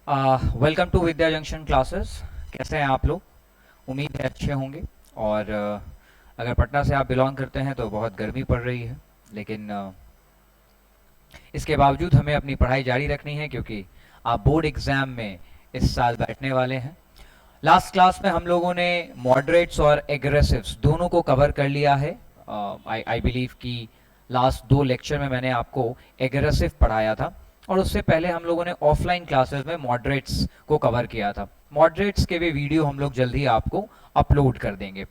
Welcome to Vidya junction classes. कैसे हैं आप लोग? उम्मीद है अच्छे होंगे। और अगर पटना से आप बिलोंग करते हैं तो बहुत गर्मी पड़ रही है, लेकिन इसके बावजूद हमें अपनी पढ़ाई जारी रखनी है क्योंकि आप बोर्ड एग्ज़ाम में इस साल बैठने वाले हैं। लास्ट क्लास में हम लोगों ने मॉडरेट्स और एग्रेसिव्स दोनों को कवर कर लिया है। आई बिलीव कि लास्ट दो लेक्चर में मैंने आपको एग्रेसिव पढ़ाया था और उससे पहले हम लोगों ने ऑफलाइन क्लासेस में मॉडरेट्स को कवर किया था। मॉडरेट्स के भी वीडियो हम लोग जल्द ही आपको अपलोड कर देंगे।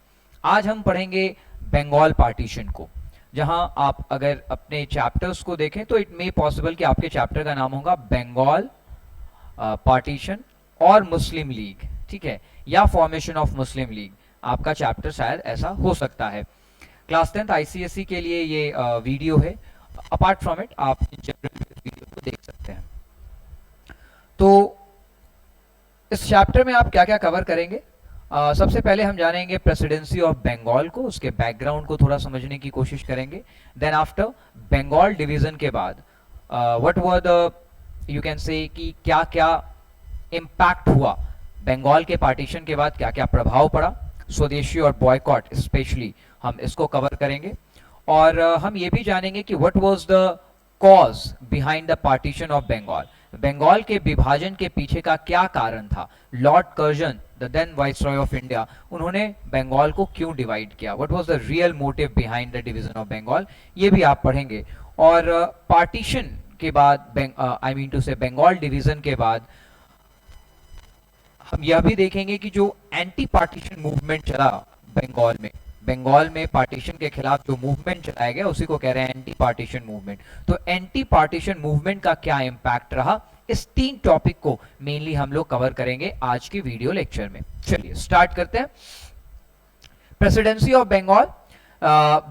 आज हम पढ़ेंगे बंगाल पार्टीशन को, जहां आप अगर अपने चैप्टर्स को देखें तो इट मे पॉसिबल कि आपके चैप्टर का नाम होगा बंगाल पार्टीशन और मुस्लिम लीग, ठीक है, या फॉर्मेशन ऑफ मुस्लिम लीग। आपका चैप्टर शायद ऐसा हो सकता है। क्लास 10th आईसीएसई के लिए ये वीडियो है। अपार्ट फ्रॉम इट आप जनरल वीडियो को देख सकते हैं। तो इस चैप्टर में आप क्या क्या कवर करेंगे? सबसे पहले हम जानेंगे प्रेसिडेंसी ऑफ बंगाल को, उसके बैकग्राउंड को थोड़ा समझने की कोशिश करेंगे। देन आफ्टर बंगाल डिवीजन के बाद what were the you can से कि क्या क्या इम्पैक्ट हुआ बंगाल के पार्टीशन के बाद, क्या क्या प्रभाव पड़ा, स्वदेशी और बॉयकॉट स्पेशली हम इसको कवर करेंगे। और हम ये भी जानेंगे कि what was the cause behind the partition of Bengal. Bengal के विभाजन के पीछे का क्या कारण था? Lord Curzon, the then viceroy of India, उन्होंने बंगाल को क्यों डिवाइड किया? What was the real motive behind the division of Bengal, ये भी आप पढ़ेंगे। और पार्टीशन के बाद, आई मीन टू से बंगाल डिवीजन के बाद, हम यह भी देखेंगे कि जो एंटी पार्टीशन मूवमेंट चला बंगाल में पार्टीशन के खिलाफ जो मूवमेंट चलाया गया उसी को कह रहे हैं एंटी पार्टीशन मूवमेंट। तो एंटी पार्टीशन मूवमेंट का क्या इंपैक्ट रहा, इस तीन टॉपिक को मेनली हम लोग कवर करेंगे आज की वीडियो लेक्चर में। चलिए स्टार्ट करते हैं। Presidency of Bengal.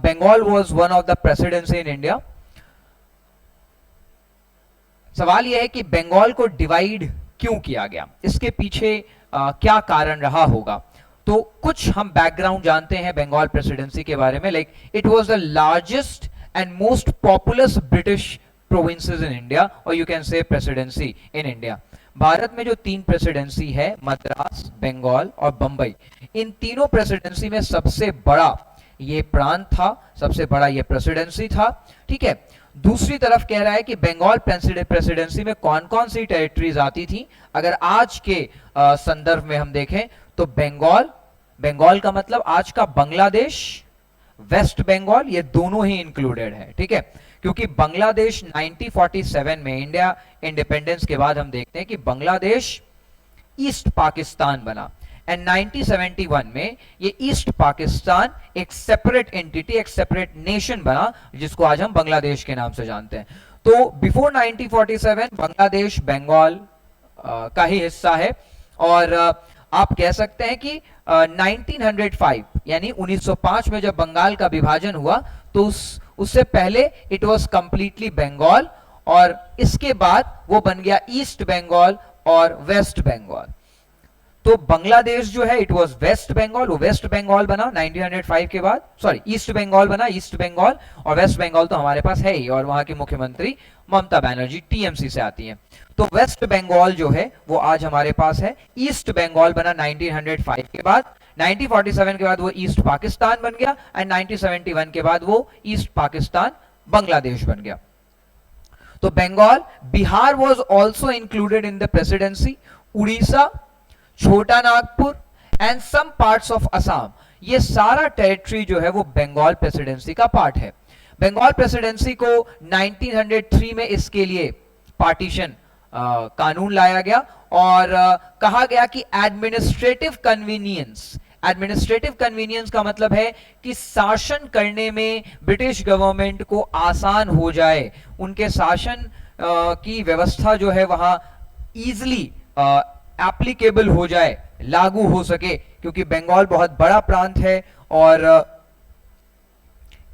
Bengal was one of the presidency in India. सवाल यह है कि बंगाल को डिवाइड क्यों किया गया, इसके पीछे क्या कारण रहा होगा। तो कुछ हम बैकग्राउंड जानते हैं बंगाल प्रेसिडेंसी के बारे में। Like it was the largest and most populous British provinces in India, और you can say presidency in India. Bharat में जो तीन प्रेसिडेंसी है, मद्रास, बंगाल और बंबई, इन तीनों प्रेसिडेंसी में सबसे बड़ा ये प्रांत था, सबसे बड़ा ये प्रेसिडेंसी था, ठीक है। दूसरी तरफ कह रहा है कि बंगाल प्रेसिडेंसी में कौन कौन सी टेरिटरीज आती थी। अगर आज के संदर्भ में हम देखें तो बंगाल का मतलब आज का बांग्लादेश, वेस्ट बंगाल, ये दोनों ही इंक्लूडेड है, ठीक है। क्योंकि बांग्लादेश 1947 में, इंडिया इंडिपेंडेंस के बाद हम देखते हैं कि बांग्लादेश ईस्ट पाकिस्तान बना, एंड 1971 में ये ईस्ट पाकिस्तान एक सेपरेट एंटिटी, एक सेपरेट नेशन बना, जिसको आज हम बांग्लादेश के नाम से जानते हैं। तो बिफोर 1947 बांग्लादेश बंगाल का ही हिस्सा है। और आप कह सकते हैं कि 1905 यानी 1905 में जब बंगाल का विभाजन हुआ तो उससे पहले इट वाज कंप्लीटली बंगाल, और इसके बाद वो बन गया ईस्ट बंगाल और वेस्ट बंगाल। तो बांग्लादेश जो है इट वाज वेस्ट बंगाल, वो वेस्ट बंगाल बना 1905 के बाद, सॉरी ईस्ट बंगाल बना, ईस्ट बंगाल, और वेस्ट बंगाल तो हमारे पास है ही, और वहां की मुख्यमंत्री ममता बनर्जी टीएमसी से आती हैं। तो वेस्ट बंगाल जो है वो आज हमारे पास है। ईस्ट बंगाल बना 1905 के बाद, 1947 के बाद वो ईस्ट पाकिस्तान बन गया, एंड 1971 के बाद वो ईस्ट पाकिस्तान बांग्लादेश बन गया। तो Bengal, Bihar was also included in the presidency, Orissa, Chota Nagpur and some parts of Assam, ये सारा टेरिटरी जो है वो बंगाल प्रेसिडेंसी का पार्ट है। बंगाल प्रेसिडेंसी को 1903 में इसके लिए पार्टीशन कानून लाया गया, और कहा गया कि एडमिनिस्ट्रेटिव कन्वीनियंस का मतलब है कि शासन करने में ब्रिटिश गवर्नमेंट को आसान हो जाए, उनके शासन की व्यवस्था जो है वहां इजिली एप्लीकेबल हो जाए, लागू हो सके, क्योंकि बंगाल बहुत बड़ा प्रांत है और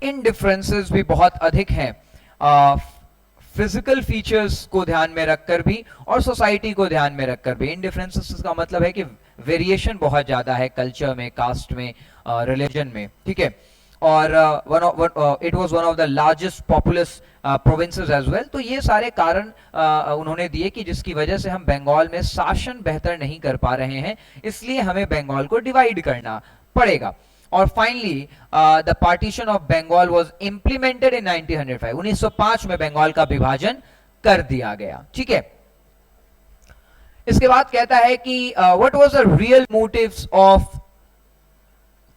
इन डिफरेंसेस भी बहुत अधिक हैं, फिजिकल फीचर्स को ध्यान में रखकर भी और सोसाइटी को ध्यान में रखकर भी। इन डिफरेंसेस का मतलब है कि वेरिएशन बहुत ज्यादा है कल्चर में, कास्ट में, रिलीजन में, ठीक है। और it was one of the largest populous provinces as well. तो ये सारे कारण उन्होंने दिए कि जिसकी वजह से हम बंगाल में शासन बेहतर नहीं कर पा रहे हैं, इसलिए हमें बंगाल को डिवाइड करना पड़ेगा। और finally the partition of Bengal was implemented in 1905, 1905 में बंगाल का विभाजन कर दिया गया। ठीक है, इसके बाद कहता है कि what was the real motives of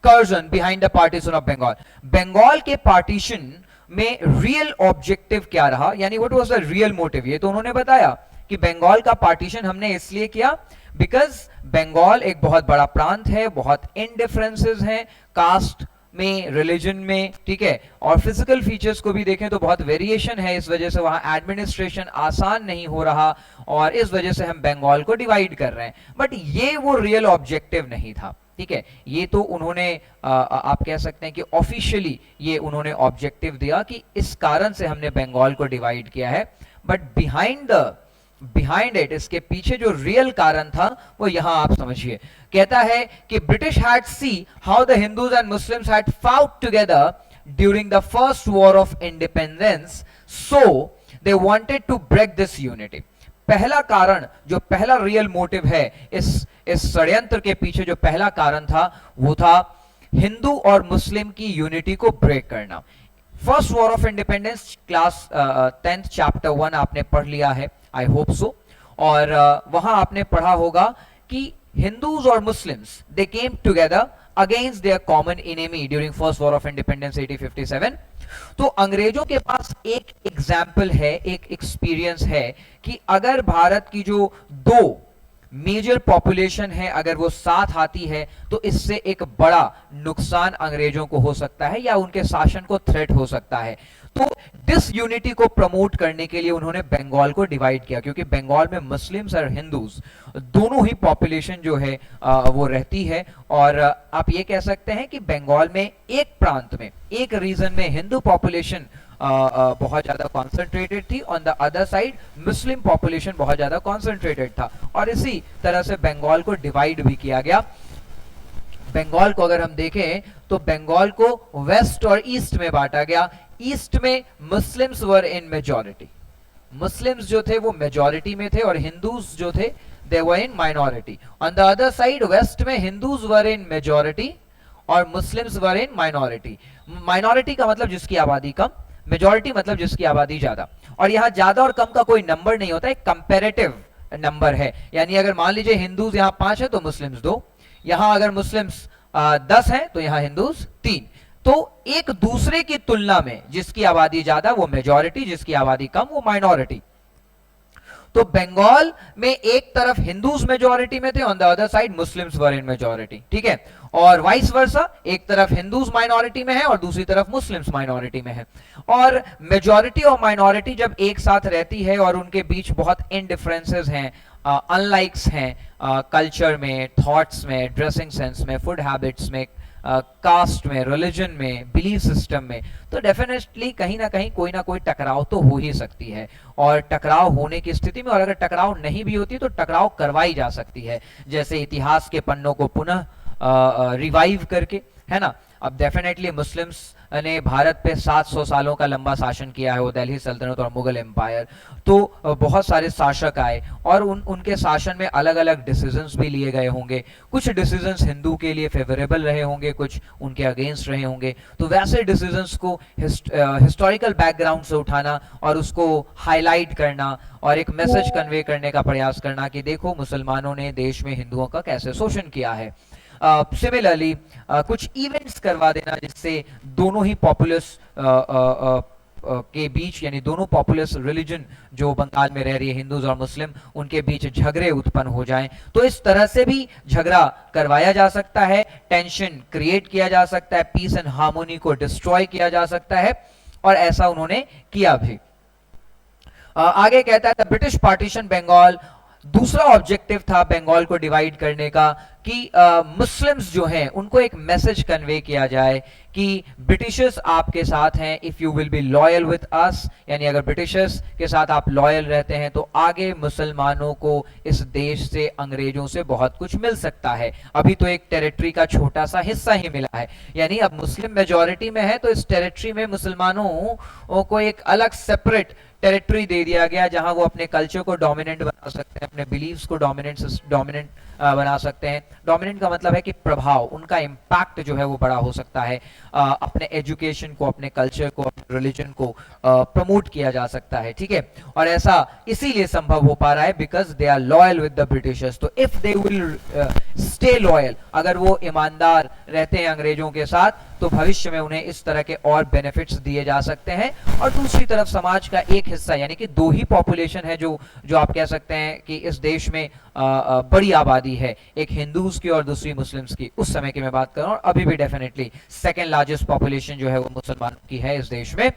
Curzon behind the partition of Bengal। Bengal के पार्टीशन में रियल ऑब्जेक्टिव क्या रहा, यानी what was the real motive. ये तो उन्होंने बताया कि बंगाल का पार्टीशन हमने इसलिए किया बिकॉज बंगाल एक बहुत बड़ा प्रांत है, बहुत इनडिफरेंसेस हैं कास्ट में, रिलीजन में, ठीक है, और फिजिकल फीचर्स को भी देखें तो बहुत वेरिएशन है, इस वजह से वहां एडमिनिस्ट्रेशन आसान नहीं हो रहा और इस वजह से हम बंगाल को डिवाइड कर रहे हैं। बट ये वो रियल ऑब्जेक्टिव नहीं था। ठीक है, ये तो उन्होंने आप कह सकते हैं कि ऑफिशियली ये उन्होंने ऑब्जेक्टिव दिया कि इस कारण से हमने बंगाल को डिवाइड किया है। बट बिहाइंड इट, इसके पीछे जो रियल कारण था वो यहां आप समझिए। कहता है कि British had see how the Hindus and Muslims had fought together during the first war of independence, so they wanted to break this unity. पहला कारण, जो पहला रियल मोटिव है इस षड्यंत्र के पीछे, जो पहला कारण था वो था हिंदू और मुस्लिम की यूनिटी को ब्रेक करना। First war of independence class 10th chapter 1 आपने पढ़ लिया है, आई होप सो, और वहां आपने पढ़ा होगा कि हिंदूज और Muslims they came together against their common enemy during first war of independence 1857। तो अंग्रेजों के पास एक एग्जाम्पल है, एक एक्सपीरियंस है कि अगर भारत की जो दो मेजर पॉपुलेशन है अगर वो साथ आती है तो इससे एक बड़ा नुकसान अंग्रेजों को हो सकता है या उनके शासन को थ्रेट हो सकता है। तो डिसयूनिटी को प्रमोट करने के लिए उन्होंने बंगाल को डिवाइड किया, क्योंकि बंगाल में मुस्लिम्स और हिंदूज दोनों ही पॉपुलेशन जो है वो रहती है। और आप ये कह सकते हैं कि बंगाल में एक प्रांत में, एक रीजन में हिंदू पॉपुलेशन बहुत ज्यादा कॉन्सेंट्रेटेड थी, on the other side Muslim population बहुत ज्यादा कॉन्सेंट्रेटेड था, और इसी तरह से बंगाल को डिवाइड भी किया गया। बंगाल को अगर हम देखें तो बंगाल को वेस्ट और ईस्ट में बांटा गया। ईस्ट में Muslims were in majority, Muslims जो थे वो मेजॉरिटी में थे और हिंदूज जो थे they were in minority. On the other side west में हिंदूज वर इन मेजॉरिटी और Muslims were in minority. Minority का मतलब जिसकी आबादी कम, मेजॉरिटी मतलब जिसकी आबादी ज्यादा। और यहां ज्यादा और कम का कोई नंबर नहीं होता, एक कंपैरेटिव नंबर है, यानी अगर मान लीजिए हिंदूज यहां 5 है तो मुस्लिम्स 2, यहां अगर मुस्लिम्स 10 है तो यहां हिंदूज 3। तो एक दूसरे की तुलना में जिसकी आबादी ज्यादा वो मेजॉरिटी, जिसकी आबादी कम वो माइनॉरिटी। तो बंगाल में एक तरफ हिंदूज मेजॉरिटी में थे, on the other side Muslims were in majority, ठीक है, और वाइस वर्सा, एक तरफ हिंदूज माइनॉरिटी में है और दूसरी तरफ मुस्लिम्स माइनॉरिटी में है। और मेजॉरिटी और माइनॉरिटी जब एक साथ रहती है और उनके बीच बहुत इनडिफरेंसेस हैं, अनलाइक्स हैं, कल्चर में, थॉट्स में, ड्रेसिंग सेंस में, फूड हैबिट्स में, कास्ट में, रिलीजन में, बिलीफ सिस्टम में, तो डेफिनेटली कहीं ना कहीं कोई ना कोई टकराव तो हो ही सकती है। और टकराव होने की स्थिति में, और अगर टकराव नहीं भी होती तो टकराव करवाई जा सकती है, जैसे इतिहास के पन्नों को पुनः रिवाइव करके, है ना। अब डेफिनेटली मुस्लिम्स ने भारत पे 700 सालों का लंबा शासन किया है, वो दिल्ली सल्तनत और मुगल एम्पायर, तो बहुत सारे शासक आए और उनके शासन में अलग अलग डिसीजंस भी लिए गए होंगे। कुछ डिसीजंस हिंदू के लिए फेवरेबल रहे होंगे, कुछ उनके अगेंस्ट रहे होंगे। तो वैसे डिसीजंस को हिस्टोरिकल बैकग्राउंड से उठाना और उसको हाईलाइट करना और एक मैसेज कन्वे करने का प्रयास करना कि देखो मुसलमानों ने देश में हिंदुओं का कैसे शोषण किया है। सिमिलरली कुछ इवेंट्स करवा देना जिससे दोनों ही पॉपुलस के बीच, यानी दोनों पॉपुलस रिलीजन जो बंगाल में रह रही है, हिंदूज और मुस्लिम, उनके बीच झगड़े उत्पन्न हो जाएं। तो इस तरह से भी झगड़ा करवाया जा सकता है, टेंशन क्रिएट किया जा सकता है, पीस एंड हार्मोनी को डिस्ट्रॉय किया जा सकता है, और ऐसा उन्होंने किया भी। आगे कहता है द ब्रिटिश पार्टीशन बंगाल, दूसरा ऑब्जेक्टिव था बंगाल को डिवाइड करने का कि मुस्लिम्स जो हैं उनको एक मैसेज कन्वे किया जाए कि ब्रिटिशर्स आपके साथ हैं, if you will be loyal with us, यानी अगर ब्रिटिशर्स के साथ आप लॉयल रहते हैं तो आगे मुसलमानों को इस देश से, अंग्रेजों से बहुत कुछ मिल सकता है। अभी तो एक टेरिटरी का छोटा सा हिस्सा ही मिला है, यानी अब मुस्लिम मेजॉरिटी में है तो इस टेरिटरी में मुसलमानों को एक अलग सेपरेट टेरिटरी दे दिया गया जहां वो अपने कल्चर को डोमिनेंट बना सकते हैं, अपने बिलीव्स को डोमिनेंट बना सकते हैं। डोमिनेंट का मतलब है कि प्रभाव, उनका इम्पैक्ट जो है वो बड़ा हो सकता है, अपने एजुकेशन को, अपने कल्चर को, अपने रिलीजन को प्रमोट किया जा सकता है, ठीक है। और ऐसा इसीलिए संभव हो पा रहा है because they are loyal with the Britishers. तो if they will stay loyal, अगर वो ईमानदार रहते हैं अंग्रेजों के साथ, तो भविष्य में उन्हें इस तरह के और बेनिफिट्स दिए जा सकते हैं। और दूसरी तरफ समाज का एक हिस्सा, यानी कि दो ही पॉपुलेशन है जो आप कह सकते हैं कि इस देश में बड़ी आबादी है, एक हिंदूज की और दूसरी मुस्लिम्स की। उस समय की मैं बात कर रहा हूं, अभी भी डेफिनेटली सेकेंड लार्जेस्ट पॉपुलेशन जो है वो मुसलमानों की है इस देश में।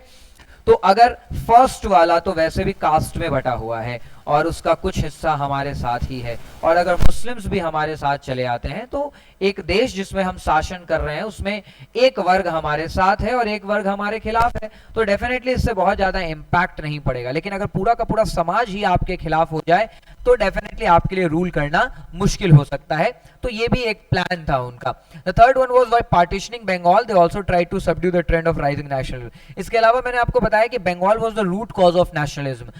तो अगर फर्स्ट वाला तो वैसे भी कास्ट में बटा हुआ है और उसका कुछ हिस्सा हमारे साथ ही है, और अगर मुस्लिम्स भी हमारे साथ चले आते हैं तो एक देश जिसमें हम शासन कर रहे हैं उसमें एक वर्ग हमारे साथ है और एक वर्ग हमारे खिलाफ है, तो डेफिनेटली इससे बहुत ज्यादा इंपैक्ट नहीं पड़ेगा। लेकिन अगर पूरा का पूरा समाज ही आपके खिलाफ हो जाए तो डेफिनेटली आपके लिए रूल करना मुश्किल हो सकता है। तो ये भी एक प्लान था उनका। The third one was by partitioning Bengal they also try to subdue the trend of rising nationalism. इसके अलावा मैंने आपको बताया कि Bengal was the root cause of nationalism.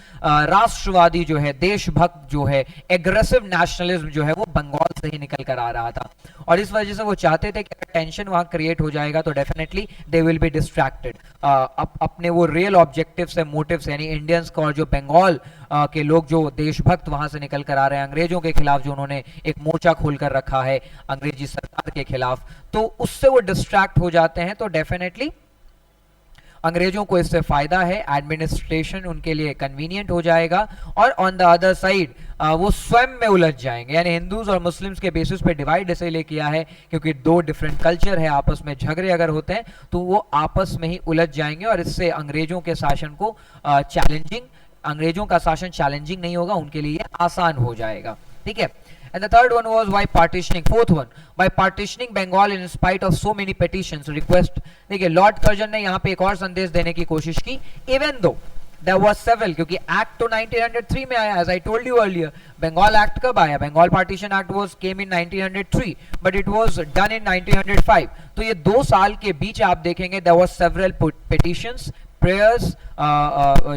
राष्ट्रवादी जो है, देशभक्त जो है, एग्रेसिव नेशनलिज्म जो है वो बंगाल से ही निकल कर आ रहा था, और इस वजह से वो चाहते थे कि अगर टेंशन वहां क्रिएट हो जाएगा तो definitely they will be distracted अपने वो रियल ऑब्जेक्टिव से, मोटिव से, यानी इंडियंस को और जो बंगाल के लोग जो देशभक्त वहां से निकल कर आ रहे हैं अंग्रेजों के खिलाफ, जो उन्होंने एक मोर्चा खोल कर रखा है अंग्रेजी सरकार के खिलाफ, तो उससे वो डिस्ट्रैक्ट हो जाते हैं। तो डेफिनेटली अंग्रेजों को इससे फायदा है, एडमिनिस्ट्रेशन उनके लिए कन्वीनियंट हो जाएगा, और ऑन द अदर साइड वो स्वयं में उलझ जाएंगे। यानी हिंदूज और मुस्लिम्स के बेसिस पे डिवाइड इसलिए किया है क्योंकि दो डिफरेंट कल्चर है, आपस में झगड़े अगर होते हैं तो वो आपस में ही उलझ जाएंगे, और इससे अंग्रेजों के शासन को अंग्रेजों का शासन चैलेंजिंग नहीं होगा, उनके लिए आसान हो जाएगा, ठीक है। And the third one was by partitioning. Fourth one, by partitioning Bengal in spite of so many petitions, request. देखिए लॉर्ड कर्जन ने यहाँ पे एक और संदेश देने की कोशिश की, even though there was several, क्योंकि एक्ट तो 1903 में आया, as I told you earlier. Bengal act कब आया? Bengal partition act was came in 1903, but it was done in 1905. तो ये 2 साल के बीच आप देखेंगे there was several petitions, prayers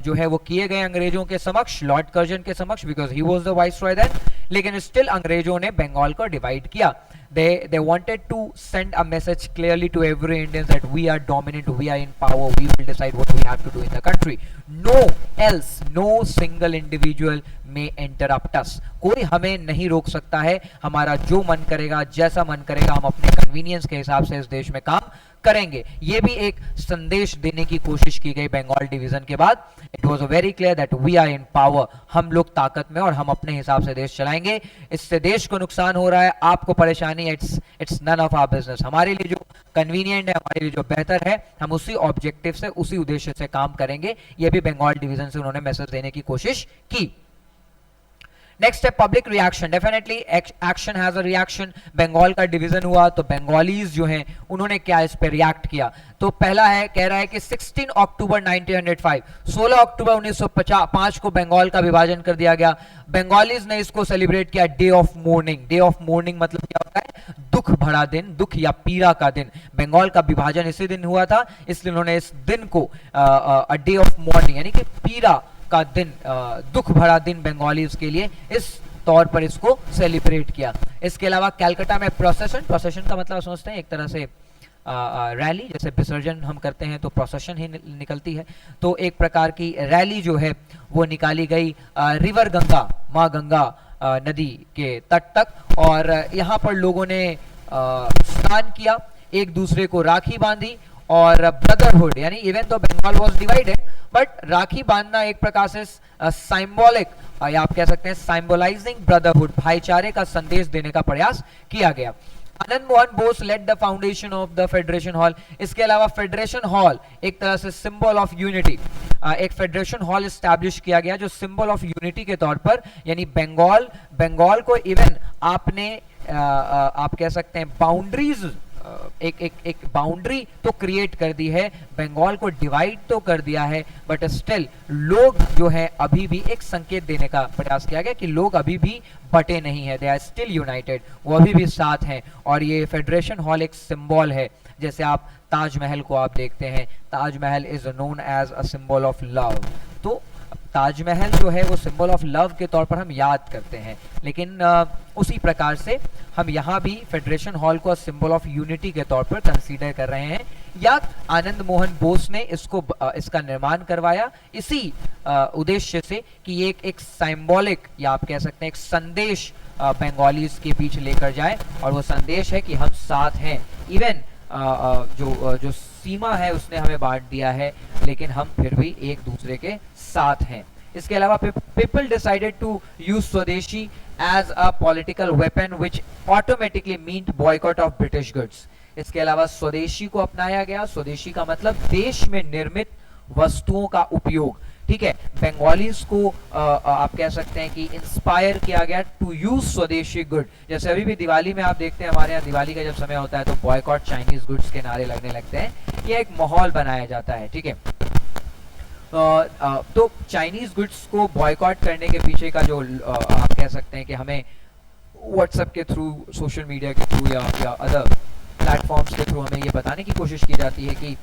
जो है वो किए गए अंग्रेजों के समक्ष, लॉर्ड कर्जन के समक्ष, because he was the viceroy then. लेकिन स्टिल अंग्रेजों ने बंगाल को डिवाइड किया। they wanted to send a message clearly to every Indian that we are dominant, we are in power, we will decide what we have to do in the country, no else, no single individual may interrupt us. कोई हमें नहीं रोक सकता है, हमारा जो मन करेगा, जैसा मन करेगा, हम अपने कन्वीनियंस के हिसाब से इस देश में काम करेंगे। ये भी एक संदेश देने की कोशिश की गई बंगाल डिवीजन के बाद। It was very clear that we are in power, हम लोग ताकत में और हम अपने हिसाब से देश चलाएंगे, इससे देश को नुकसान हो रहा है, आपको परेशानी है, it's none of our business. हमारे लिए जो कन्वीनियंट है, हमारे लिए जो बेहतर है, हम उसी ऑब्जेक्टिव से, उसी उद्देश्य से काम करेंगे। ये भी बंगाल डिवीजन से उन्होंने मैसेज देने की कोशिश की। नेक्स्ट है public reaction. Definitely action has a reaction. Bengal का डिवीजन हुआ तो बंगालीज जो हैं उन्होंने क्या इस पे रिएक्ट किया। तो पहला है, कह रहा है कि 16 अक्टूबर 1905, 16 अक्टूबर 1905 को बंगाल का विभाजन कर दिया गया। बंगालीज ने इसको सेलिब्रेट किया day of morning. Day of morning मतलब क्या होता है? दुख भरा दिन, दुख या पीड़ा का दिन। बंगाल का विभाजन इसी दिन हुआ था, इसलिए उन्होंने इस दिन को अ डे ऑफ मोर्निंग यानी कि पीड़ा का दिन, दुख भरा दिन बंगालीज के लिए, इस तौर पर इसको सेलिब्रेट किया। इसके अलावा कलकत्ता में प्रोसेशन का मतलब समझते हैं एक तरह से रैली, जैसे विसर्जन हम करते हैं तो प्रोसेशन ही निकलती है, तो एक प्रकार की रैली जो है वो निकाली गई रिवर गंगा, माँ गंगा नदी के तट तक, और यहाँ पर लोगों ने स्नान किया, एक दूसरे को राखी बांधी, और ब्रदरहुड यानी इवन तो बंगाल वाज डिवाइडेड बट राखी बांधना एक प्रकार से सिंबॉलिक, या आप कह सकते हैं सिंबलाइजिंग ब्रदरहुड, भाईचारे का संदेश देने का प्रयास किया गया। Anand Mohan Bose led the foundation of the federation hall. इसके अलावा फेडरेशन हॉल एक तरह से सिंबल ऑफ यूनिटी, एक फेडरेशन हॉल एस्टैब्लिश किया गया जो सिंबल ऑफ यूनिटी के तौर पर, यानी बंगाल को इवन आपने आप कह सकते हैं बाउंड्रीज, एक बाउंड्री तो क्रिएट कर दी है, बंगाल को डिवाइड तो कर दिया है, बट स्टिल लोग जो है अभी भी एक संकेत देने का प्रयास किया गया कि लोग अभी भी बटे नहीं है, दे आर स्टिल यूनाइटेड, वो अभी भी साथ हैं। और ये फेडरेशन हॉल एक सिंबल है, जैसे आप ताजमहल को आप देखते हैं, Taj Mahal is known as a symbol of love, तो ताजमहल जो है वो सिंबल ऑफ लव के तौर पर हम याद करते हैं, लेकिन उसी प्रकार से हम यहाँ भी फेडरेशन हॉल को सिंबल ऑफ यूनिटी के तौर पर कंसीडर कर रहे हैं। या आनंद मोहन बोस ने इसका निर्माण करवाया इसी उद्देश्य से कि ये एक सिंबॉलिक, या आप कह सकते हैं एक संदेश बंगालीज के बीच लेकर जाए, और वो संदेश है कि हम साथ हैं। इवन जो सीमा है उसने हमें बांट दिया है, लेकिन हम फिर भी एक दूसरे के साथ हैं। इसके अलावा people decided to use swadeshi as a political weapon which automatically meant boycott of British goods. इसके अलावा स्वदेशी को अपनाया गया, स्वदेशी का मतलब देश में निर्मित वस्तुओं का उपयोग, ठीक है। बंगालीज को आप कह सकते हैं कि इंस्पायर किया गया टू यूज स्वदेशी गुड। जैसे अभी भी दिवाली में आप देखते हैं, हमारे यहाँ दिवाली का जब समय होता है तो बॉयकॉट चाइनीज गुड्स के नारे लगने लगते हैं, ये एक माहौल बनाया जाता है, ठीक है। तो चाइनीज गुड्स को बॉयकॉट करने के पीछे का जो आप कह सकते हैं कि हमें व्हाट्सएप के थ्रू, सोशल मीडिया के थ्रू या अदर प्लेटफॉर्म्स के थ्रू हमें ये बताने की कोशिश की जाती है कि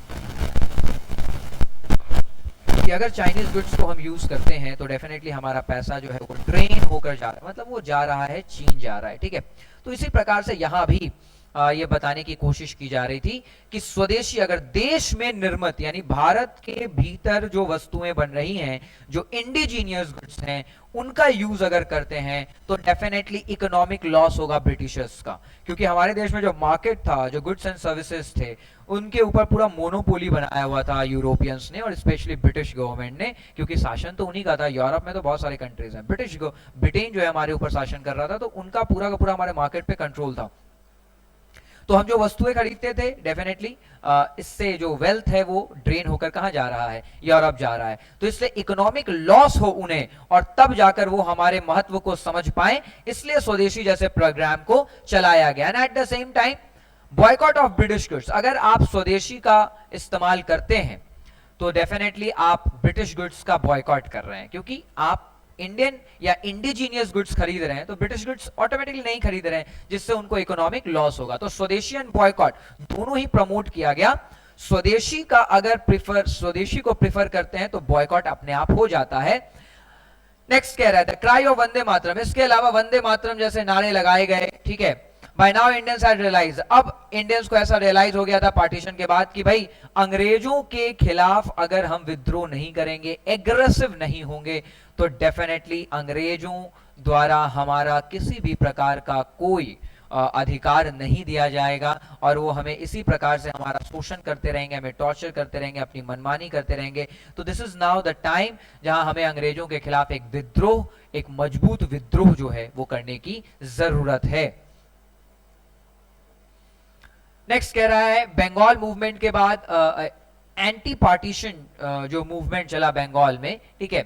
अगर चाइनीज गुड्स को हम यूज करते हैं तो डेफिनेटली हमारा पैसा जो है वो ड्रेन होकर जा रहा है, मतलब वो जा रहा है, चीन जा रहा है, ठीक है। तो इसी प्रकार से यहाँ भी ये बताने की कोशिश की जा रही थी कि स्वदेशी अगर देश में निर्मित, यानी भारत के भीतर जो वस्तुएं बन रही हैं, जो इंडिजीनियस गुड्स हैं, उनका यूज अगर करते हैं तो डेफिनेटली इकोनॉमिक लॉस होगा ब्रिटिशर्स का, क्योंकि हमारे देश में जो मार्केट था, जो गुड्स एंड सर्विसेज थे, उनके ऊपर पूरा मोनोपोली बनाया हुआ था यूरोपियंस ने और स्पेशली ब्रिटिश गवर्नमेंट ने, क्योंकि शासन तो उन्हीं का था। यूरोप में तो बहुत सारे कंट्रीज हैं, ब्रिटेन जो है हमारे ऊपर शासन कर रहा था, तो उनका पूरा का पूरा हमारे मार्केट पे कंट्रोल था। तो हम जो वस्तुएं खरीदते थे, डेफिनेटली इससे जो वेल्थ है वो ड्रेन होकर कहां जा रहा है, यूरोप जा रहा है। तो इसलिए इकोनॉमिक लॉस हो उन्हें, और तब जाकर वो हमारे महत्व को समझ पाए, इसलिए स्वदेशी जैसे प्रोग्राम को चलाया गया। And at the same time boycott of British goods, अगर आप स्वदेशी का इस्तेमाल करते हैं तो डेफिनेटली आप ब्रिटिश गुड्स का बॉयकॉट कर रहे हैं, क्योंकि आप इंडियन या इंडिजीनियस गुड्स खरीद रहे हैं तो ब्रिटिश गुड्स ऑटोमेटिकली नहीं खरीद रहे हैं, जिससे उनको इकोनॉमिक लॉस होगा। तो स्वदेशी एंड बॉयकॉट दोनों ही प्रमोट किया गया। स्वदेशी का अगर स्वदेशी को प्रिफर करते हैं तो बॉयकॉट अपने आप हो जाता है। नेक्स्ट कह रहा है the cry of Vande Mataram. इसके अलावा वंदे मातरम जैसे नारे लगाए गए, ठीक है। By now Indians had realise, अब इंडियंस को ऐसा रियलाइज हो गया था पार्टीशन के बाद कि भाई अंग्रेजों के खिलाफ अगर हम विद्रोह नहीं करेंगे, एग्रेसिव नहीं होंगे, तो डेफिनेटली अंग्रेजों द्वारा हमारा किसी भी प्रकार का कोई अधिकार नहीं दिया जाएगा, और वो हमें इसी प्रकार से हमारा शोषण करते रहेंगे, हमें टॉर्चर करते रहेंगे, अपनी मनमानी करते रहेंगे। तो this is now the time जहां हमें अंग्रेजों के खिलाफ एक विद्रोह, एक मजबूत विद्रोह जो है वो करने की जरूरत है। नेक्स्ट कह रहा है बंगाल मूवमेंट के बाद एंटी पार्टीशन जो मूवमेंट चला बंगाल में, ठीक है,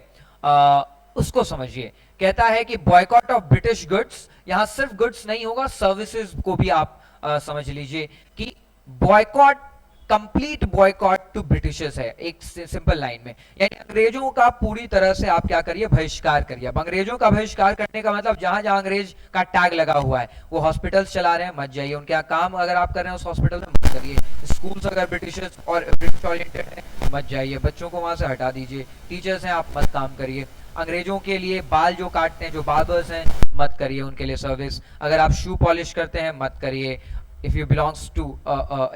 उसको समझिए। कहता है कि बॉयकॉट ऑफ ब्रिटिश गुड्स, यहां सिर्फ गुड्स नहीं होगा, सर्विसेज को भी आप समझ लीजिए कि boycott, complete boycott to Britishers है, एक सिंपल लाइन में, यानी अंग्रेजों का पूरी तरह से आप क्या करिए, बहिष्कार करिए। अब अंग्रेजों का बहिष्कार करने का मतलब जहां जहां अंग्रेज का टैग लगा हुआ है, वो हॉस्पिटल्स चला रहे हैं, मत जाइए, उनके काम अगर आप कर रहे हैं उस हॉस्पिटल में मत करिए, स्कूल्स अगर ब्रिटिशर्स और ब्रिटिश ओरिएंटेड है मत जाइए, बच्चों को वहां से हटा दीजिए, टीचर्स हैं आप मत काम करिए, अंग्रेजों के लिए बाल जो काटते हैं, जो बार्बर्स हैं, मत करिए उनके लिए सर्विस, अगर आप शू पॉलिश करते हैं मत करिए, if you belongs to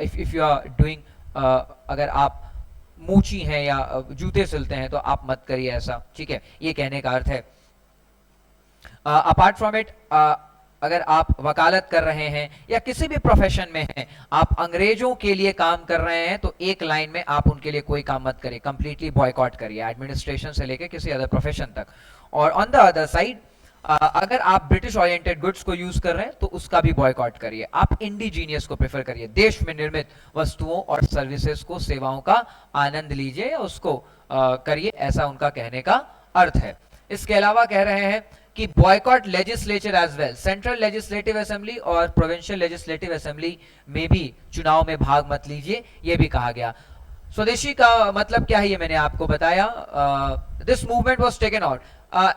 if you are doing, अगर आप मूची हैं या जूते सिलते हैं तो आप मत करिए ऐसा, ठीक है, ये कहने का अर्थ है। अपार्ट फ्रॉम इट, अगर आप वकालत कर रहे हैं या किसी भी प्रोफेशन में हैं, आप अंग्रेजों के लिए काम कर रहे हैं, तो एक लाइन में आप उनके लिए कोई काम मत करिए, कंप्लीटली बॉयकॉट करिए, एडमिनिस्ट्रेशन से लेकर किसी अदर प्रोफेशन तक। और ऑन द अदर साइड, अगर आप ब्रिटिश ओरिएंटेड गुड्स को यूज कर रहे हैं तो उसका भी बॉयकॉट करिए, आप इंडिजीनियस को प्रेफर करिए, देश में निर्मित वस्तुओं और सर्विसेज को, सेवाओं का आनंद लीजिए या उसको करिए, ऐसा उनका कहने का अर्थ है। इसके अलावा कह रहे हैं कि boycott legislature as well, central legislative assembly और प्रोविंशियल लेजिस्लेटिव असेंबली में भी चुनाव में भाग मत लीजिए, यह भी कहा गया। स्वदेशी का मतलब क्या है ये मैंने आपको बताया। This movement was taken out.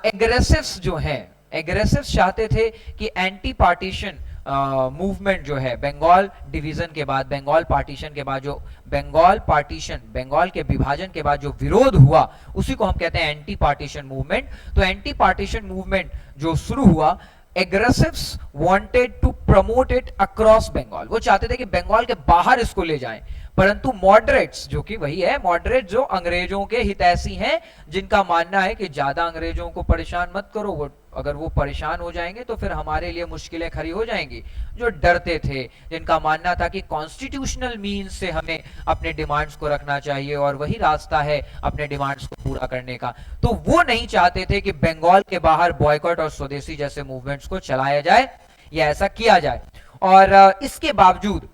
Aggressives जो हैं, एग्रेसिव्स चाहते थे कि एंटी पार्टीशन मूवमेंट जो है बंगाल डिवीजन के बाद, बंगाल पार्टीशन के बाद, जो बंगाल पार्टीशन, बंगाल के विभाजन के बाद जो विरोध हुआ उसी को हम कहते हैं एंटी पार्टीशन मूवमेंट। तो एंटी पार्टीशन मूवमेंट जो शुरू हुआ, aggressives wanted to promote it across Bengal, वो चाहते थे कि बंगाल के बाहर इसको ले जाएं, परंतु मॉडरेट्स, जो कि वही है मॉडरेट, जो अंग्रेजों के हितैषी हैं, जिनका मानना है कि ज्यादा अंग्रेजों को परेशान मत करो, वो अगर वो परेशान हो जाएंगे तो फिर हमारे लिए मुश्किलें खड़ी हो जाएंगी, जो डरते थे, जिनका मानना था कि कॉन्स्टिट्यूशनल मीन्स से हमें अपने डिमांड्स को रखना चाहिए और वही रास्ता है अपने डिमांड्स को पूरा करने का। तो वो नहीं चाहते थे कि बंगाल के बाहर बॉयकॉट और स्वदेशी जैसे मूवमेंट्स को चलाया जाए या ऐसा किया जाए। और इसके बावजूद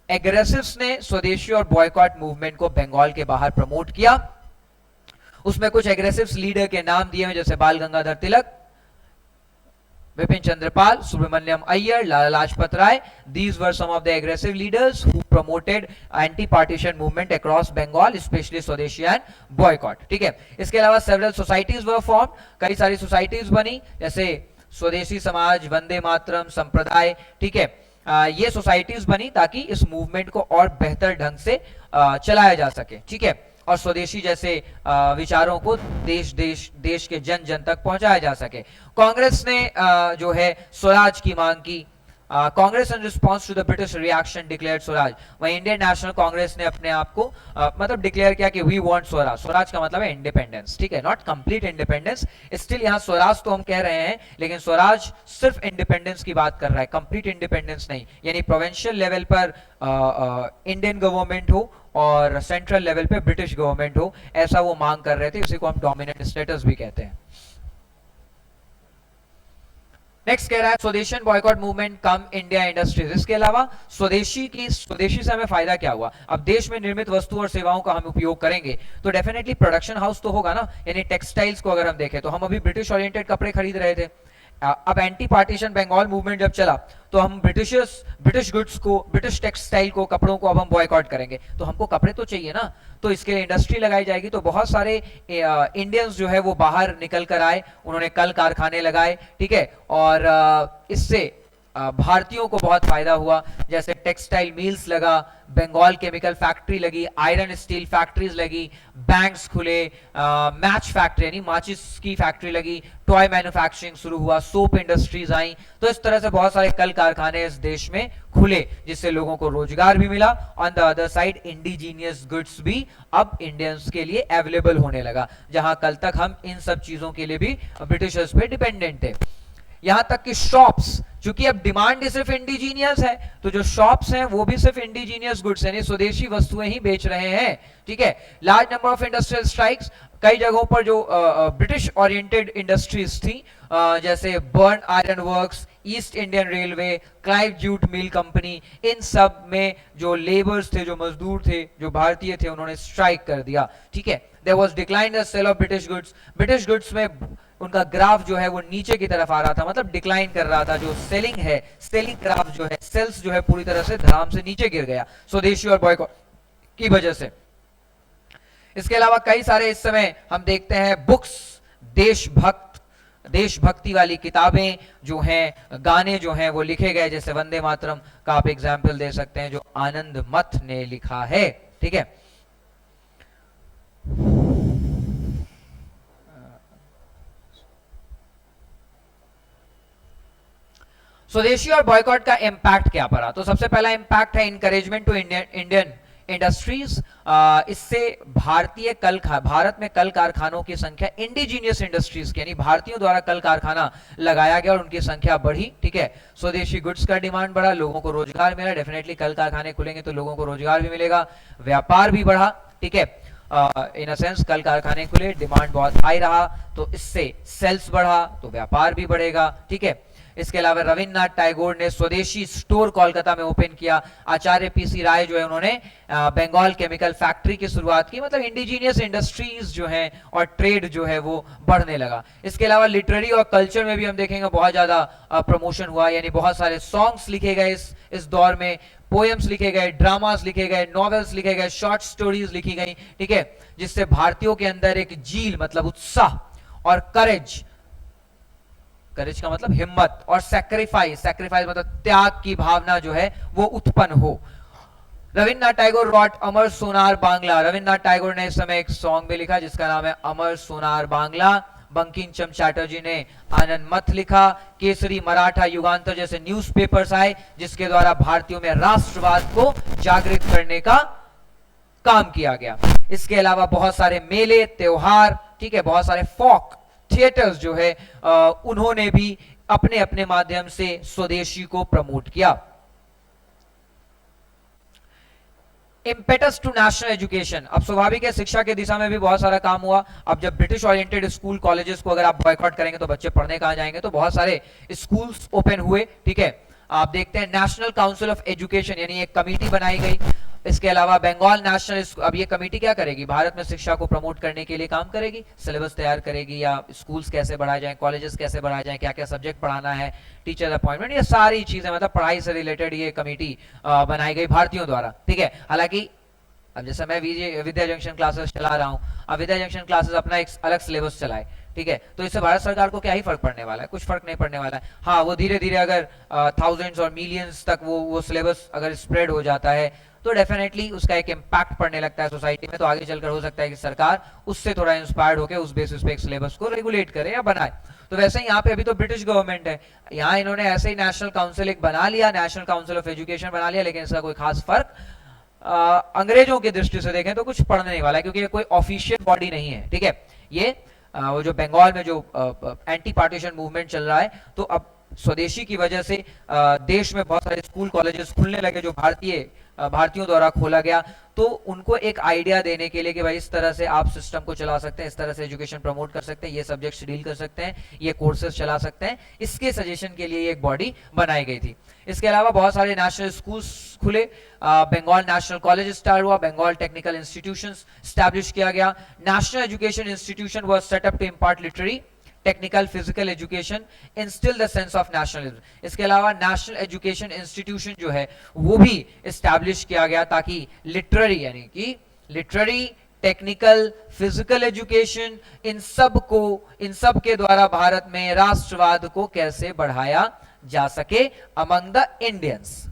एग्रेसिव्स ने स्वदेशी और बॉयकॉट मूवमेंट को बंगाल के बाहर प्रमोट किया। उसमें कुछ एग्रेसिव्स लीडर के नाम दिए हैं, जैसे बाल Gangadhar Tilak, Vipin Chandrapal, Subramaniam Iyer, Lala Lajpat Rai. These were some of the aggressive leaders who promoted anti-partition movement across Bengal, especially स्वदेशी and boycott। ठीक है, इसके अलावा several societies were formed, कई सारी सोसाइटीज बनी, जैसे स्वदेशी समाज, वंदे मातरम संप्रदाय। ठीक है, ये सोसाइटीज बनी ताकि इस मूवमेंट को और बेहतर ढंग से चलाया जा सके। ठीक है, और स्वदेशी जैसे विचारों को देश के जन जन तक पहुंचाया जा सके। कांग्रेस ने जो है स्वराज की मांग की। Congress in response to the British reaction declared swaraj. वहीं इंडियन नेशनल कांग्रेस ने अपने आप को मतलब डिक्लेयर किया कि वी वांट स्वराज। स्वराज का मतलब है इंडिपेंडेंस। ठीक है, नॉट कंप्लीट इंडिपेंडेंस, स्टिल यहाँ स्वराज तो हम कह रहे हैं, लेकिन स्वराज सिर्फ इंडिपेंडेंस की बात कर रहा है, कंप्लीट इंडिपेंडेंस नहीं। यानी प्रोविंशियल लेवल पर इंडियन गवर्नमेंट हो और सेंट्रल लेवल पे ब्रिटिश गवर्नमेंट हो, ऐसा वो मांग कर रहे थे। इसी को हम डोमिनेंट स्टेटस भी कहते हैं। नेक्स्ट कह रहा है स्वदेशी boycott movement come India industries. इसके अलावा स्वदेशी से हमें फायदा क्या हुआ? अब देश में निर्मित वस्तु और सेवाओं का हम उपयोग करेंगे तो डेफिनेटली प्रोडक्शन हाउस तो होगा ना। यानी टेक्सटाइल्स को अगर हम देखें तो हम अभी ब्रिटिश ओरिएंटेड कपड़े खरीद रहे थे। अब एंटी पार्टीशन बंगाल मूवमेंट जब चला तो हम ब्रिटिश गुड्स को, ब्रिटिश टेक्सटाइल को, कपड़ों को अब हम बॉयकॉट करेंगे, तो हमको कपड़े तो चाहिए ना, तो इसके लिए इंडस्ट्री लगाई जाएगी। तो बहुत सारे इंडियंस जो है वो बाहर निकल कर आए, उन्होंने कल कारखाने लगाए। ठीक है, और इससे भारतीयों को बहुत फायदा हुआ, जैसे टेक्सटाइल मिल्स लगा, बंगाल केमिकल फैक्ट्री लगी, आयरन स्टील फैक्ट्रीज लगी, बैंक्स खुले, मैच फैक्ट्री यानी माचिस की फैक्ट्री लगी, टॉय मैन्युफैक्चरिंग शुरू हुआ, सोप इंडस्ट्रीज आई। तो इस तरह से बहुत सारे कल कारखाने इस देश में खुले, जिससे लोगों को रोजगार भी मिला। On the other side indigenous goods भी अब इंडियंस के लिए अवेलेबल होने लगा, जहां कल तक हम इन सब चीजों के लिए भी ब्रिटिशर्स पे डिपेंडेंट थे। यहां तक कि शॉप्स, चूंकि अब डिमांड सिर्फ इंडिजीनियस है, तो जो शॉप्स हैं वो भी सिर्फ इंडिजीनियस गुड्स यानी स्वदेशी वस्तुएं ही बेच रहे हैं। ठीक है, large number of industrial strikes, कई जगहों पर जो ब्रिटिश ओरिएंटेड इंडस्ट्रीज थी, जैसे Burn Iron Works, East Indian Railway, Clive Jute Mill Company, इन सब में जो लेबर्स थे, जो मजदूर थे, जो भारतीय थे, उन्होंने स्ट्राइक कर दिया। ठीक है, there was decline the sale of British goods. British goods में उनका ग्राफ जो है वो नीचे की तरफ आ रहा था, मतलब डिक्लाइन कर रहा था। जो सेलिंग है, सेलिंग ग्राफ जो है, सेल्स जो है पूरी तरह से धड़ाम से नीचे गिर गया स्वदेशी और बॉयकॉट की वजह से। इसके अलावा कई सारे इस समय हम देखते हैं बुक्स, देशभक्ति वाली किताबें जो हैं, गाने जो हैं वो लिखे गए, जैसे वंदे मातरम का आप एग्जाम्पल दे सकते हैं जो आनंद मथ ने लिखा है। ठीक है, स्वदेशी और बॉयकॉट का इंपैक्ट क्या पड़ा? तो सबसे पहला इंपैक्ट है इनकरेजमेंट टू इंडियन इंडस्ट्रीज। इससे भारत में कल कारखानों की संख्या, इंडिजीनियस इंडस्ट्रीज यानी भारतीयों द्वारा कल कारखाना लगाया गया और उनकी संख्या बढ़ी। ठीक है, स्वदेशी गुड्स का डिमांड बढ़ा, लोगों को रोजगार मिला। डेफिनेटली कल कारखाने खुलेंगे तो लोगों को रोजगार भी मिलेगा, व्यापार भी बढ़ा। ठीक है, इन अ सेंस कल कारखाने खुले, डिमांड बहुत हाई रहा, तो इससे सेल्स बढ़ा तो व्यापार भी बढ़ेगा, ठीक है। इसके अलावा रविन्द्रनाथ टैगोर ने स्वदेशी स्टोर कोलकाता में ओपन किया। आचार्य पीसी राय जो है उन्होंने बंगाल केमिकल फैक्ट्री की शुरुआत की। मतलब इंडिजीनियस इंडस्ट्रीज जो है और ट्रेड जो है वो बढ़ने लगा। इसके अलावा लिटरेरी और कल्चर में भी हम देखेंगे बहुत ज्यादा प्रमोशन हुआ, यानी बहुत सारे सॉन्ग्स लिखे गए इस दौर में, पोएम्स लिखे गए, ड्रामास लिखे गए, नॉवेल्स लिखे गए, शॉर्ट स्टोरीज लिखी गई, ठीक है, जिससे भारतीयों के अंदर एक जील मतलब उत्साह और करेज का मतलब हिम्मत, और सैक्रिफाइस मतलब त्याग की भावना जो है वो उत्पन्न हो। रविन्द्रनाथ टैगोर रॉट अमर सोनार बांग्ला। रविन्द्रनाथ टैगोर ने इस समय एक सॉन्ग भी लिखा जिसका नाम है अमर सोनार बांग्ला। बंकिम चंद्र चटर्जी ने आनंद मथ लिखा। केसरी, मराठा, युगांतर जैसे न्यूज़पेपर्स आए जिसके द्वारा भारतीयों में राष्ट्रवाद को जागृत करने का काम किया गया। इसके अलावा बहुत सारे मेले, त्योहार, ठीक है, बहुत सारे फोक थिएटर्स जो है उन्होंने भी अपने अपने माध्यम से स्वदेशी को प्रमोट किया। Impetus to national education. अब स्वाभाविक है शिक्षा की दिशा में भी बहुत सारा काम हुआ। अब जब ब्रिटिश ओरिएंटेड स्कूल कॉलेजेस को अगर आप बॉयकॉट करेंगे तो बच्चे पढ़ने कहां जाएंगे, तो बहुत सारे स्कूल्स ओपन हुए, ठीक है। आप देखते हैं नेशनल काउंसिल ऑफ एजुकेशन यानी एक कमेटी बनाई गई। इसके अलावा बंगाल नेशनल, अब ये कमेटी क्या करेगी, भारत में शिक्षा को प्रमोट करने के लिए काम करेगी, सिलेबस तैयार करेगी, या स्कूल्स कैसे बढ़ाए जाएं, कॉलेजेस कैसे बढ़ाए जाएं, क्या क्या सब्जेक्ट पढ़ाना है, टीचर अपॉइंटमेंट, ये सारी चीजें मतलब पढ़ाई से रिलेटेड ये कमेटी बनाई गई भारतीयों द्वारा, ठीक है। हालांकि अब जैसे मैं विद्या जंक्शन क्लासेस चला रहा हूं, अब विद्या जंक्शन क्लासेस अपना एक अलग सिलेबस चलाए, ठीक है, तो इससे भारत सरकार को क्या ही फर्क पड़ने वाला है, कुछ फर्क नहीं पड़ने वाला है। हाँ, वो धीरे धीरे अगर थाउजेंड्स और मिलियंस तक वो सिलेबस अगर स्प्रेड हो जाता है तो डेफिनेटली उसका एक इम्पैक्ट पड़ने लगता है सोसाइटी में, तो आगे चलकर हो सकता है कि सरकार उससे थोड़ा इंस्पायर्ड होकर उस बेसिस पे एक सिलेबस को रेगुलेट करे या बनाए। तो वैसे ही यहाँ पे अभी तो ब्रिटिश गवर्नमेंट है, यहाँ इन्होंने ऐसे ही नेशनल काउंसिल एक बना लिया, नेशनल काउंसिल ऑफ एजुकेशन बना लिया, लेकिन इसका कोई खास फर्क अंग्रेजों की दृष्टि से देखें तो कुछ पढ़ने नहीं वाला है, क्योंकि ये कोई ऑफिशियल बॉडी नहीं है, ठीक है। ये वो जो बंगाल में जो एंटी पार्टीशन मूवमेंट चल रहा है, तो अब स्वदेशी की वजह से देश में बहुत सारे स्कूल कॉलेजेस खुलने लगे जो भारतीयों द्वारा खोला गया, तो उनको एक आइडिया देने के लिए कि भाई इस तरह से आप सिस्टम को चला सकते हैं, इस तरह से एजुकेशन प्रमोट कर सकते हैं, ये सब्जेक्ट्स डील कर सकते हैं, ये कोर्सेज चला सकते हैं, इसके सजेशन के लिए एक बॉडी बनाई गई थी। इसके अलावा बहुत सारे नेशनल स्कूल्स खुले, बंगाल नेशनल कॉलेज स्टार्ट हुआ, बंगाल टेक्निकल इंस्टीट्यूशंस स्टैब्लिश किया गया, national education institution was set up to impart literary, technical, physical education, instil the sense of nationalism. इसके अलावा नेशनल एजुकेशन इंस्टीट्यूशन जो है वो भी एस्टैब्लिश किया गया ताकि लिटरेरी यानी कि लिटरेरी, टेक्निकल, फिजिकल एजुकेशन, इन सब के द्वारा भारत में राष्ट्रवाद को कैसे बढ़ाया जा सके अमंग द इंडियंस।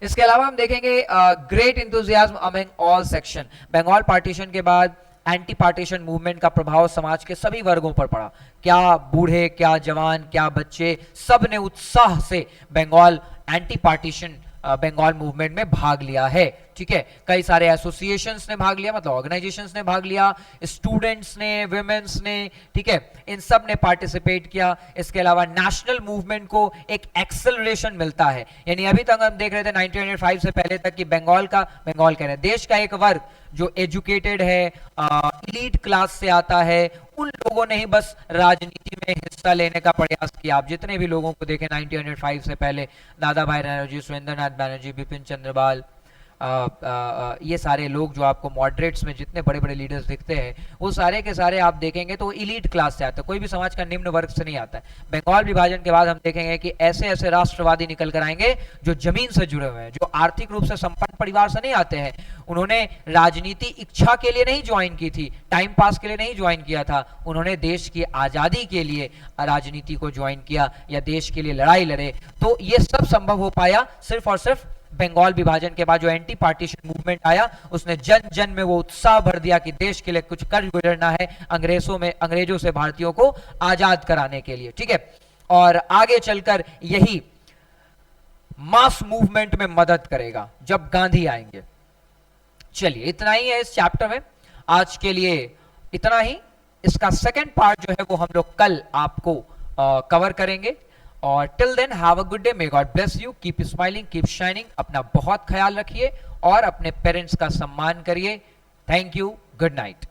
इसके अलावा हम देखेंगे great enthusiasm among all section. Bengal partition के बाद एंटी पार्टीशन मूवमेंट का प्रभाव समाज के सभी वर्गों पर पड़ा, क्या बूढ़े, क्या जवान, क्या बच्चे, सब ने उत्साह से Bengal anti partition Bengal movement में भाग लिया है, ठीक है। कई सारे एसोसिएशंस ने भाग लिया, मतलब ऑर्गेनाइजेशंस ने भाग लिया, स्टूडेंट्स ने, विमेन्स ने, ठीक है, इन सब ने पार्टिसिपेट किया। इसके अलावा नेशनल मूवमेंट को एक एक्सेलरेशन मिलता है, यानी अभी तक हम देख रहे थे 1905 से पहले तक कि बंगाल कह रहे हैं देश का एक वर्ग जो एजुकेटेड है, इलीट क्लास से आता है, उन लोगों ने ही बस राजनीति में हिस्सा लेने का प्रयास किया। आप जितने भी लोगों को देखें 1905 से पहले, दादा भाई नौरोजी, सुरेंद्रनाथ बैनर्जी, बिपिन चंद्रपाल, ये सारे लोग जो आपको मॉडरेट्स में जितने बड़े बड़े लीडर्स दिखते हैं वो सारे के सारे आप देखेंगे तो इलीट क्लास से आते हैं, कोई भी समाज का निम्न वर्ग से नहीं आता है। बंगाल विभाजन के बाद हम देखेंगे कि ऐसे ऐसे राष्ट्रवादी निकल कर आएंगे जो जमीन से जुड़े हुए हैं, जो आर्थिक रूप से संपन्न परिवार से नहीं आते हैं। उन्होंने राजनीति इच्छा के लिए नहीं ज्वाइन की थी, टाइम पास के लिए नहीं ज्वाइन किया था, उन्होंने देश की आजादी के लिए राजनीति को ज्वाइन किया या देश के लिए लड़ाई लड़े। तो ये सब संभव हो पाया सिर्फ और सिर्फ बंगाल विभाजन के बाद जो एंटी पार्टीशन मूवमेंट आया उसने जन जन में वो उत्साह भर दिया कि देश के लिए कुछ कर गुजरना है, अंग्रेजों से भारतीयों को आजाद कराने के लिए, ठीक है। और आगे चलकर यही मास मूवमेंट में मदद करेगा जब गांधी आएंगे। चलिए इतना ही है इस चैप्टर में, आज के लिए इतना ही। इसका सेकंड पार्ट जो है वो हम लोग कल आपको कवर करेंगे। और till then have a good day, may God bless you, keep smiling, keep shining, अपना बहुत ख्याल रखिए और अपने पेरेंट्स का सम्मान करिए। Thank you, good night.